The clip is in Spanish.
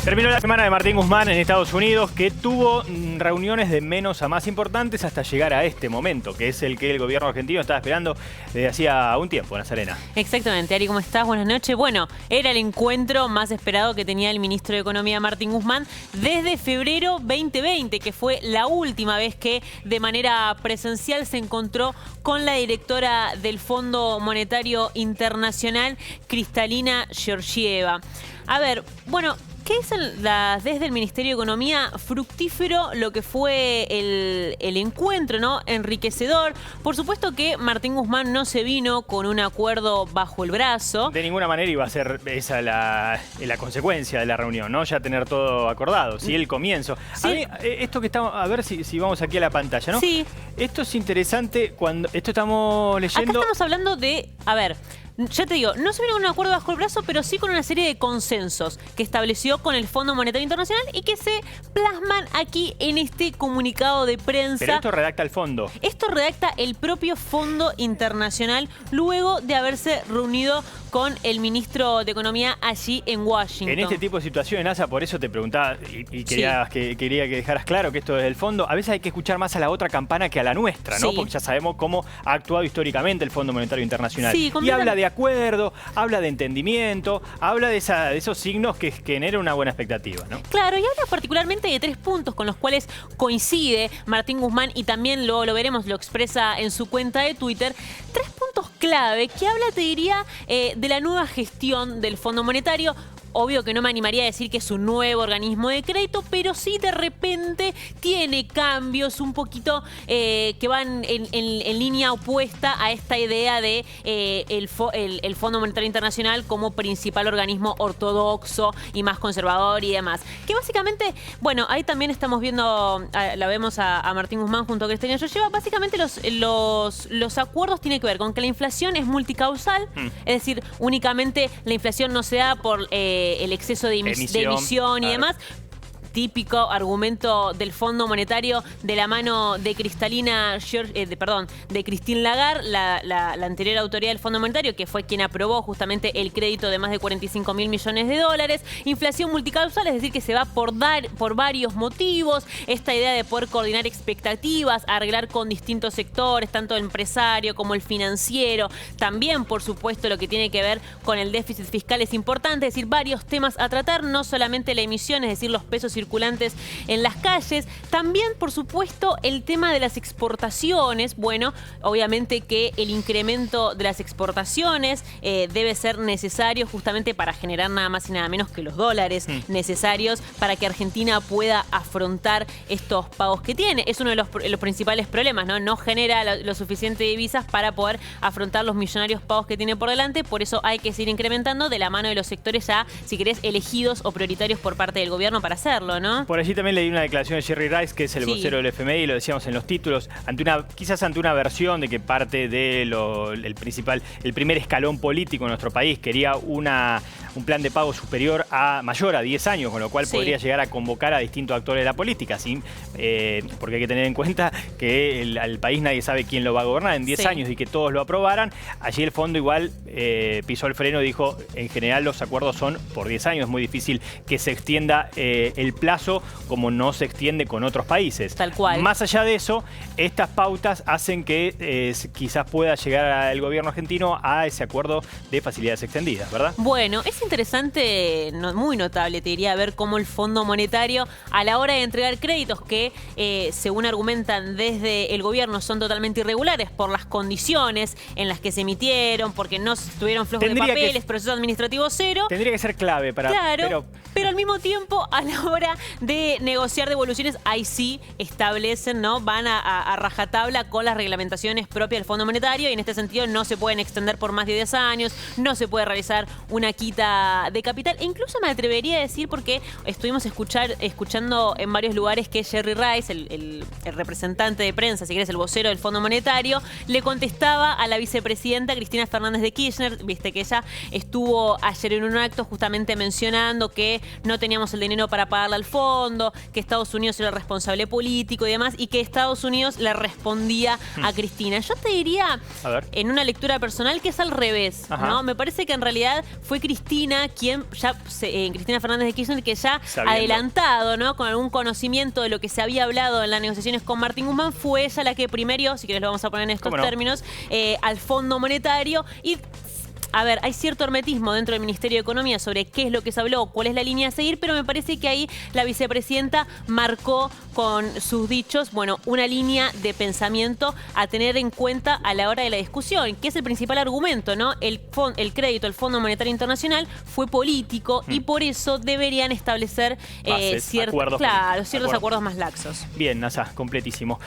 Terminó la semana de Martín Guzmán en Estados Unidos, que tuvo reuniones de menos a más importantes hasta llegar a este momento, que es el que el gobierno argentino estaba esperando desde hacía un tiempo, Nazarena. Exactamente. Ari, ¿cómo estás? Buenas noches. Bueno, era el encuentro más esperado que tenía el ministro de Economía, Martín Guzmán, desde febrero 2020, que fue la última vez que de manera presencial se encontró con la directora del Fondo Monetario Internacional, Kristalina Georgieva. A ver, bueno, ¿qué dicen desde el Ministerio de Economía? Fructífero lo que fue el encuentro, ¿no? Enriquecedor. Por supuesto que Martín Guzmán no se vino con un acuerdo bajo el brazo. De ninguna manera iba a ser esa la consecuencia de la reunión, ¿no? Ya tener todo acordado, ¿sí? El comienzo. Sí. A mí, esto que estamos... A ver si vamos aquí a la pantalla, ¿no? Sí. Esto es interesante cuando... Esto estamos leyendo... Acá estamos hablando de... A ver... Ya te digo, no se vino con un acuerdo bajo el brazo, pero sí con una serie de consensos que estableció con el Fondo Monetario Internacional y que se plasman aquí en este comunicado de prensa. Pero esto redacta el fondo. Esto redacta el propio Fondo Internacional luego de haberse reunido con el ministro de Economía allí en Washington. En este tipo de situaciones, NASA, por eso te preguntaba y quería que dejaras claro que esto es el fondo. A veces hay que escuchar más a la otra campana que a la nuestra, ¿no? Sí. Porque ya sabemos cómo ha actuado históricamente el Fondo Monetario Internacional. Sí, y habla de acuerdo, habla de entendimiento, habla de esos signos que generan una buena expectativa, ¿no? Claro, y habla particularmente de 3 puntos con los cuales coincide Martín Guzmán y también lo veremos, lo expresa en su cuenta de Twitter. 3 puntos clave que habla, te diría, de la nueva gestión del Fondo Monetario. Obvio que no me animaría a decir que es un nuevo organismo de crédito, pero sí de repente tiene cambios un poquito que van en línea opuesta a esta idea de el Fondo Monetario Internacional como principal organismo ortodoxo y más conservador y demás. Que básicamente, bueno, ahí también estamos viendo, la vemos a Martín Guzmán junto a Kristalina Georgieva. Básicamente los acuerdos tienen que ver con que la inflación es multicausal, es decir, únicamente la inflación no se da por... el exceso de emisión y demás. Típico argumento del Fondo Monetario de la mano de de Christine Lagarde, la anterior autoridad del Fondo Monetario, que fue quien aprobó justamente el crédito de más de 45.000 millones de dólares. Inflación multicausal, es decir, que se va por varios motivos. Esta idea de poder coordinar expectativas, arreglar con distintos sectores, tanto el empresario como el financiero. También, por supuesto, lo que tiene que ver con el déficit fiscal es importante, es decir, varios temas a tratar, no solamente la emisión, es decir, los pesos circulantes en las calles. También, por supuesto, el tema de las exportaciones. Bueno, obviamente que el incremento de las exportaciones debe ser necesario justamente para generar nada más y nada menos que los dólares necesarios para que Argentina pueda afrontar estos pagos que tiene. Es uno de los principales problemas, ¿no? No genera lo suficiente de divisas para poder afrontar los millonarios pagos que tiene por delante. Por eso hay que seguir incrementando de la mano de los sectores ya, si querés, elegidos o prioritarios por parte del gobierno para hacerlo, ¿no? Por allí también leí una declaración de Jerry Rice, que es el vocero del FMI, lo decíamos en los títulos, quizás ante una versión de que parte el primer escalón político en nuestro país quería un plan de pago mayor a 10 años, con lo cual podría llegar a convocar a distintos actores de la política, ¿sí? Porque hay que tener en cuenta que el país nadie sabe quién lo va a gobernar en 10 años y que todos lo aprobaran. Allí el fondo igual pisó el freno y dijo, en general los acuerdos son por 10 años, es muy difícil que se extienda el plazo como no se extiende con otros países. Tal cual. Más allá de eso, estas pautas hacen que quizás pueda llegar el gobierno argentino a ese acuerdo de facilidades extendidas, ¿verdad? Bueno, es interesante, muy notable, te diría, ver cómo el Fondo Monetario, a la hora de entregar créditos que, según argumentan desde el gobierno, son totalmente irregulares por las condiciones en las que se emitieron, porque no estuvieron flojos de papeles, proceso administrativo cero. Tendría que ser clave para... Claro, pero al mismo tiempo, a la hora de negociar devoluciones, ahí sí establecen, ¿no? Van a rajatabla con las reglamentaciones propias del Fondo Monetario, y en este sentido no se pueden extender por más de 10 años, no se puede realizar una quita de capital, e incluso me atrevería a decir, porque estuvimos escuchando en varios lugares que Jerry Rice, el representante de prensa, si querés, el vocero del Fondo Monetario, le contestaba a la vicepresidenta Cristina Fernández de Kirchner. Viste que ella estuvo ayer en un acto justamente mencionando que no teníamos el dinero para pagarle al fondo, que Estados Unidos era el responsable político y demás, y que Estados Unidos le respondía a Cristina. Yo te diría, en una lectura personal, que es al revés, ¿no? Me parece que en realidad fue Cristina quien ya, Cristina Fernández de Kirchner, que ya adelantado, ¿no? Con algún conocimiento de lo que se había hablado en las negociaciones con Martín Guzmán, fue ella la que primero, si querés lo vamos a poner en estos términos, al Fondo Monetario. Y a ver, hay cierto hermetismo dentro del Ministerio de Economía sobre qué es lo que se habló, cuál es la línea a seguir, pero me parece que ahí la vicepresidenta marcó con sus dichos, bueno, una línea de pensamiento a tener en cuenta a la hora de la discusión, que es el principal argumento, ¿no? El crédito, el Fondo Monetario Internacional fue político y por eso deberían establecer ciertos acuerdos más laxos. Bien, Nasa, completísimo.